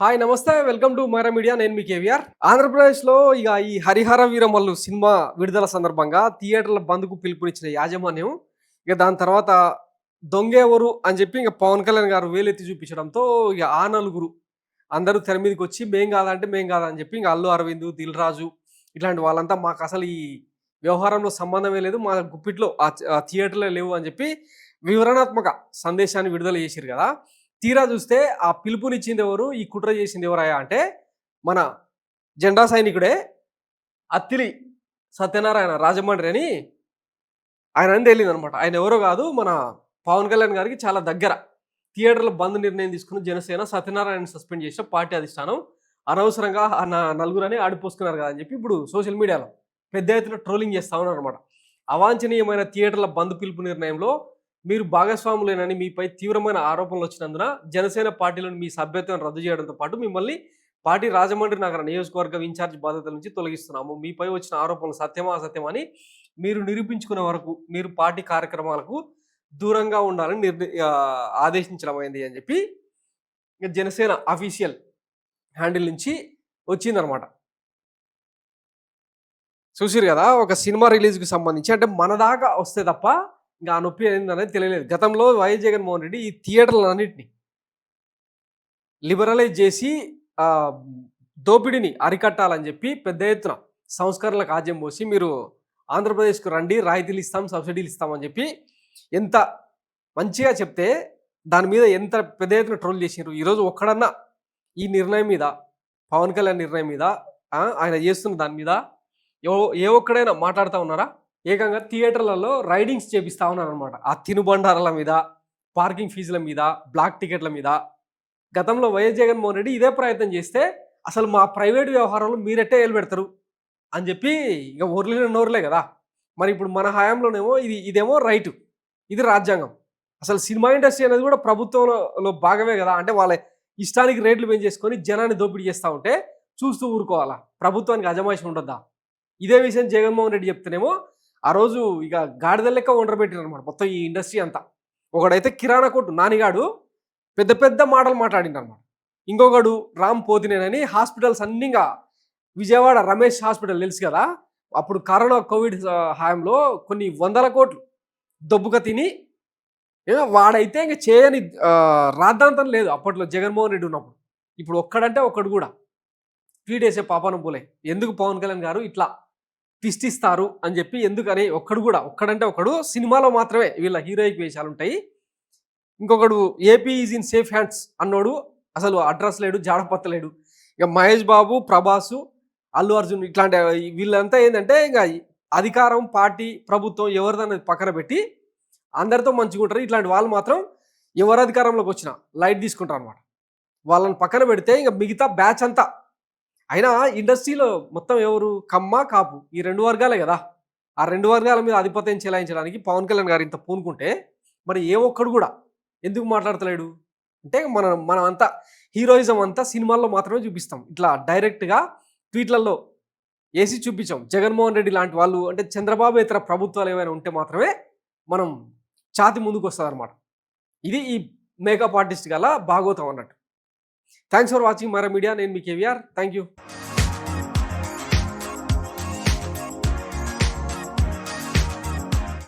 Hi నమస్తే welcome to Myra media. నేను మీ కేవీఆర్. ఆంధ్రప్రదేశ్లో ఇక ఈ హరిహర వీరమల్లు సినిమా విడుదల సందర్భంగా థియేటర్ల బంద్కు పిలుపునిచ్చిన యాజమాన్యం ఇక దాని తర్వాత దొంగెవరు అని చెప్పి ఇక పవన్ కళ్యాణ్ గారు వేలెత్తి చూపించడంతో ఇక ఆ నలుగురు అందరూ తెర మీదకి వచ్చి మేం కాదంటే మేం కాదా అని చెప్పి ఇంకా అల్లు అరవింద్, దిల్ రాజు ఇట్లాంటి వాళ్ళంతా మాకు అసలు ఈ వ్యవహారంలో సంబంధమే లేదు, మా గుప్పిట్లో ఆ థియేటర్లే లేవు అని చెప్పి వివరణాత్మక సందేశాన్ని విడుదల చేసిరు కదా. తీరా చూస్తే ఆ పిలుపునిచ్చింది ఎవరు, ఈ కుట్ర చేసింది ఎవరయ్యా అంటే మన జెండా సైనికుడే అత్తిలి సత్యనారాయణ రాజమండ్రి అని ఆయన అని తెలియదు అనమాట. ఆయన ఎవరో కాదు, మన పవన్ కళ్యాణ్ గారికి చాలా దగ్గర. థియేటర్ల బంద్ నిర్ణయం తీసుకున్న జనసేన సత్యనారాయణ సస్పెండ్ చేసిన పార్టీ అధిష్టానం అనవసరంగా నలుగురని ఆడిపోసుకున్నారు కదా అని చెప్పి ఇప్పుడు సోషల్ మీడియాలో పెద్ద ఎత్తున ట్రోలింగ్ చేస్తా ఉన్నారు అనమాట. అవాంఛనీయమైన థియేటర్ల బంద్ పిలుపు నిర్ణయంలో మీరు భాగస్వాములేనని మీపై తీవ్రమైన ఆరోపణలు వచ్చినందున జనసేన పార్టీలను మీ సభ్యత్వం రద్దు చేయడంతో పాటు మిమ్మల్ని పార్టీ రాజమండ్రి నగర నియోజకవర్గ ఇన్ఛార్జ్ బాధ్యతల నుంచి తొలగిస్తున్నాము. మీపై వచ్చిన ఆరోపణలు సత్యమా అసత్యమని మీరు నిరూపించుకునే వరకు మీరు పార్టీ కార్యక్రమాలకు దూరంగా ఉండాలని ఆదేశించడమైంది అని చెప్పి జనసేన అఫీషియల్ హ్యాండిల్ నుంచి వచ్చిందనమాట. చూసిరు కదా, ఒక సినిమా రిలీజ్కి సంబంధించి అంటే మన దాకా వస్తే తప్ప ఇంకా ఆ నొప్పి ఏందనేది తెలియలేదు. గతంలో వైఎస్ జగన్మోహన్ రెడ్డి ఈ థియేటర్లన్నింటినీ లిబరలైజ్ చేసి దోపిడీని అరికట్టాలని చెప్పి పెద్ద ఎత్తున సంస్కరణలకు ఆజ్యం పోసి మీరు ఆంధ్రప్రదేశ్కు రండి, రాయితీలు ఇస్తాం, సబ్సిడీలు ఇస్తామని చెప్పి ఎంత మంచిగా చెప్తే దాని మీద ఎంత పెద్ద ఎత్తున ట్రోల్ చేసినారు. ఈరోజు ఒక్కడన్నా ఈ నిర్ణయం మీద, పవన్ కళ్యాణ్ నిర్ణయం మీద, ఆయన చేస్తున్న దాని మీద ఏ ఒక్కడైనా మాట్లాడుతూ ఉన్నారా? ఏకంగా థియేటర్లలో రైడింగ్స్ చేపిస్తూ ఉన్నారు అనమాట. ఆ తినుబండారాల మీద, పార్కింగ్ ఫీజుల మీద, బ్లాక్ టికెట్ల మీద. గతంలో వైఎస్ జగన్మోహన్ రెడ్డి ఇదే ప్రయత్నం చేస్తే అసలు మా ప్రైవేట్ వ్యవహారంలో మీరెట్టే ఏలు పెడతారు అని చెప్పి ఇక ఒర్లిన నోరులే కదా. మరి ఇప్పుడు మన హయాంలోనేమో ఇదేమో రైటు, ఇది రాజ్యాంగం. అసలు సినిమా ఇండస్ట్రీ అనేది కూడా ప్రభుత్వంలో భాగమే కదా. అంటే వాళ్ళ ఇష్టానికి రేట్లు పెంచేసుకొని జనాన్ని దోపిడీ చేస్తూ ఉంటే చూస్తూ ఊరుకోవాలా? ప్రభుత్వానికి అజమాయిషి ఉండొద్దా? ఇదే విషయం జగన్మోహన్ రెడ్డి చెప్తేనేమో ఆ రోజు ఇక గాడిద లెక్క వండరబెట్టిన అనమాట మొత్తం ఈ ఇండస్ట్రీ అంతా. ఒకడైతే కిరాణా కొట్టు నానిగాడు పెద్ద పెద్ద మాటలు మాట్లాడిండు అనమాట. ఇంకొకడు రామ్ పోతినేనని హాస్పిటల్స్ అన్నీ ఇంకా విజయవాడ రమేష్ హాస్పిటల్ తెలుసు కదా, అప్పుడు కరోనా కోవిడ్ హయాంలో కొన్ని 100 కోట్లు దొబ్బుక తిని వాడైతే ఇంకా చేయని రాద్ధాంతం లేదు అప్పట్లో జగన్మోహన్ రెడ్డి ఉన్నప్పుడు. ఇప్పుడు ఒక్కడంటే ఒక్కడు కూడా ట్వీట్ వేసే పాపాను పోలే. ఎందుకు పవన్ కళ్యాణ్ గారు ఇట్లా ట్విస్ట్ అని చెప్పి ఎందుకని ఒక్కడంటే ఒకడు సినిమాలో మాత్రమే వీళ్ళ హీరోయిక్ వేషాలు ఉంటాయి. ఇంకొకడు AP is in safe hands అన్నోడు అసలు అడ్రస్ లేడు, జాడపత్తలేడు. ఇక మహేష్ బాబు, ప్రభాసు, అల్లు అర్జున్ ఇట్లాంటి వీళ్ళంతా ఏంటంటే ఇంకా అధికారం, పార్టీ, ప్రభుత్వం ఎవరిదన్నది పక్కన పెట్టి అందరితో మంచిగా ఉంటారు. ఇట్లాంటి వాళ్ళు మాత్రం ఎవరు అధికారంలోకి వచ్చినా లైట్ తీసుకుంటారు అనమాట. వాళ్ళని పక్కన పెడితే ఇంకా మిగతా బ్యాచ్ అంతా. అయినా ఇండస్ట్రీలో మొత్తం ఎవరు, కమ్మ, కాపు, ఈ 2 వర్గాలే కదా. ఆ 2 వర్గాల మీద ఆధిపత్యం చెలాయించడానికి పవన్ కళ్యాణ్ గారు ఇంత పూనుకుంటే మరి ఏ ఒక్కడు కూడా ఎందుకు మాట్లాడతలేడు అంటే మనం అంతా హీరోయిజం అంతా సినిమాల్లో మాత్రమే చూపిస్తాం. ఇట్లా డైరెక్ట్గా ట్వీట్లలో వేసి చూపించాం. జగన్మోహన్ రెడ్డి లాంటి వాళ్ళు అంటే చంద్రబాబు ఇతర ప్రభుత్వాలు ఏమైనా ఉంటే మాత్రమే మనం ఛాతి ముందుకు వస్తుంది అనమాట. ఇది ఈ మేకప్ ఆర్టిస్ట్ గల భాగోతం అన్నట్టు. Thanks for watching Maira media. నేను మీ కేవీఆర్. Thank you.